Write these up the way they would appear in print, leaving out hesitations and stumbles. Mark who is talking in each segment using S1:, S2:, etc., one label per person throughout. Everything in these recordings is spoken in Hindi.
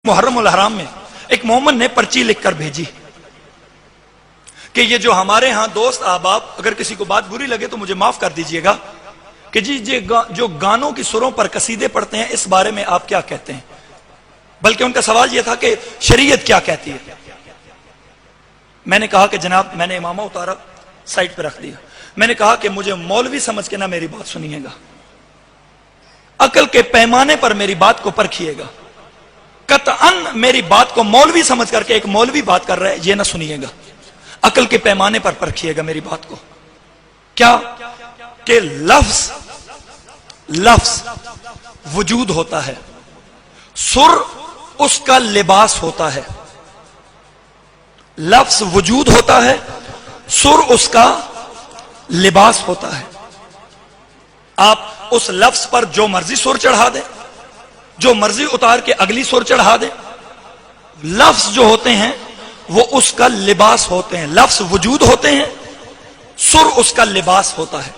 S1: मुहर्रम उल हराम में एक मोहम्मद ने पर्ची लिखकर भेजी कि ये जो हमारे यहां दोस्त अहबाब, अगर किसी को बात बुरी लगे तो मुझे माफ कर दीजिएगा, कि जी जो गानों की सुरों पर कसीदे पढ़ते हैं इस बारे में आप क्या कहते हैं। बल्कि उनका सवाल यह था कि शरीयत क्या कहती है। मैंने कहा कि जनाब, मैंने इमामा उतारा, साइड पर रख दिया। मैंने कहा कि मुझे मौलवी समझ के ना मेरी बात सुनिएगा, अकल के पैमाने पर मेरी बात को परखिएगा। कतअन मेरी बात को मौलवी समझ करके एक मौलवी बात कर रहा है ये ना सुनिएगा, अकल के पैमाने पर परखिएगा मेरी बात को। क्या कि लफ्ज वजूद होता है, सुर उसका लिबास होता है। लफ्ज वजूद होता है, सुर उसका लिबास होता है। आप उस लफ्ज पर जो मर्जी सुर चढ़ा दें, जो मर्जी उतार के अगली सुर चढ़ा दें, लफ्ज जो होते हैं वो उसका लिबास होते हैं। लफ्ज वजूद होते हैं, सुर उसका लिबास होता है।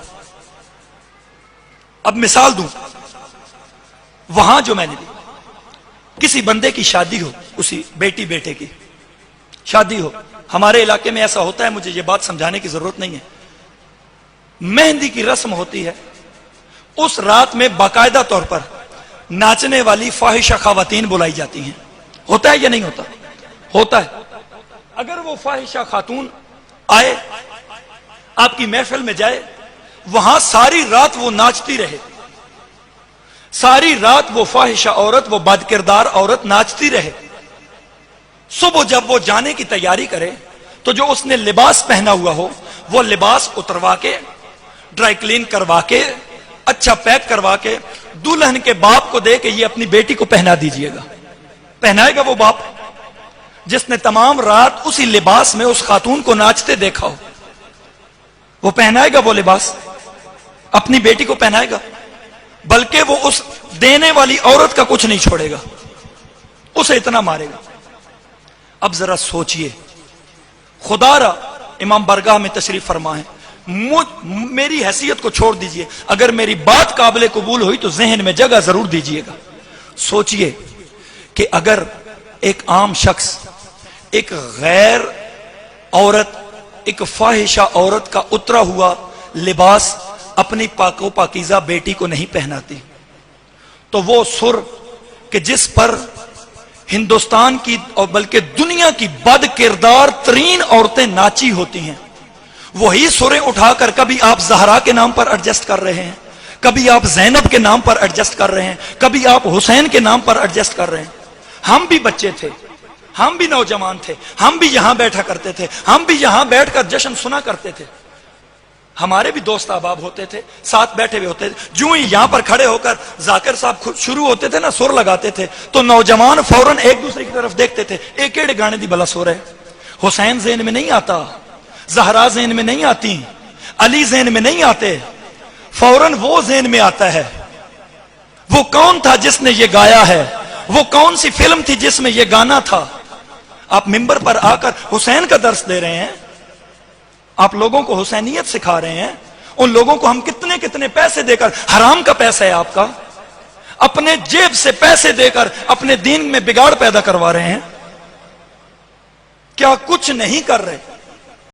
S1: अब मिसाल दूं, वहां जो मैंने दी, किसी बंदे की शादी हो, उसी बेटी बेटे की शादी हो, हमारे इलाके में ऐसा होता है, मुझे यह बात समझाने की जरूरत नहीं है। मेहंदी की रस्म होती है, उस रात में बाकायदा तौर पर नाचने वाली फाहिशा खवातीन बुलाई जाती हैं। होता है या नहीं होता? होता है। अगर वो फाहिशा खातून आए, आपकी महफिल में जाए, वहां सारी रात वो नाचती रहे, सारी रात वो फाहिशा औरत, वो बदकिरदार औरत नाचती रहे, सुबह जब वो जाने की तैयारी करे तो जो उसने लिबास पहना हुआ हो वो लिबास उतरवा के, ड्राई क्लीन करवा के, अच्छा पैक करवा के दुल्हन के बाप को दे के ये अपनी बेटी को पहना दीजिएगा। पहनाएगा वो बाप जिसने तमाम रात उसी लिबास में उस खातून को नाचते देखा हो? वो पहनाएगा वो लिबास, अपनी बेटी को पहनाएगा, बल्कि वो उस देने वाली औरत का कुछ नहीं छोड़ेगा, उसे इतना मारेगा। अब जरा सोचिए, खुदारा इमाम बरगाह में तशरीफ फरमा है, मेरी हैसियत को छोड़ दीजिए, अगर मेरी बात काबिल कबूल हुई तो जहन में जगह जरूर दीजिएगा। सोचिए कि अगर एक आम शख्स एक गैर औरत, एक फाहिशा औरत का उतरा हुआ लिबास अपनी पाको पाकीज़ा बेटी को नहीं पहनाती, तो वो सुर कि जिस पर हिंदुस्तान की और बल्कि दुनिया की बद किरदार तरीन औरतें नाची होती हैं, वही सुरें उठाकर कभी आप जहरा के नाम पर एडजस्ट कर रहे हैं, कभी आप जैनब के नाम पर एडजस्ट कर रहे हैं, कभी आप हुसैन के नाम पर एडजस्ट कर रहे हैं। हम भी बच्चे थे, हम भी नौजवान थे, हम भी यहां बैठा करते थे, हम भी यहां बैठकर जश्न सुना करते थे। हमारे भी दोस्त अहबाब होते थे, साथ बैठे हुए होते थे। जो ही यहां पर खड़े होकर जाकिर साहब खुद शुरू होते थे ना, सुर लगाते थे, तो नौजवान फौरन एक दूसरे की तरफ देखते थे, एक केड़े गाने दी भला सुर है। हुसैन ज़हन में नहीं आता, ज़हरा ज़हन में नहीं आती, अली ज़हन में नहीं आते, फौरन वो ज़हन में आता है, वो कौन था जिसने ये गाया है, वो कौन सी फिल्म थी जिसमें ये गाना था। आप मिंबर पर आकर हुसैन का दर्स दे रहे हैं, आप लोगों को हुसैनियत सिखा रहे हैं, उन लोगों को हम कितने कितने पैसे देकर, हराम का पैसा है आपका, अपने जेब से पैसे देकर अपने दीन में बिगाड़ पैदा करवा रहे हैं। क्या कुछ नहीं कर रहे?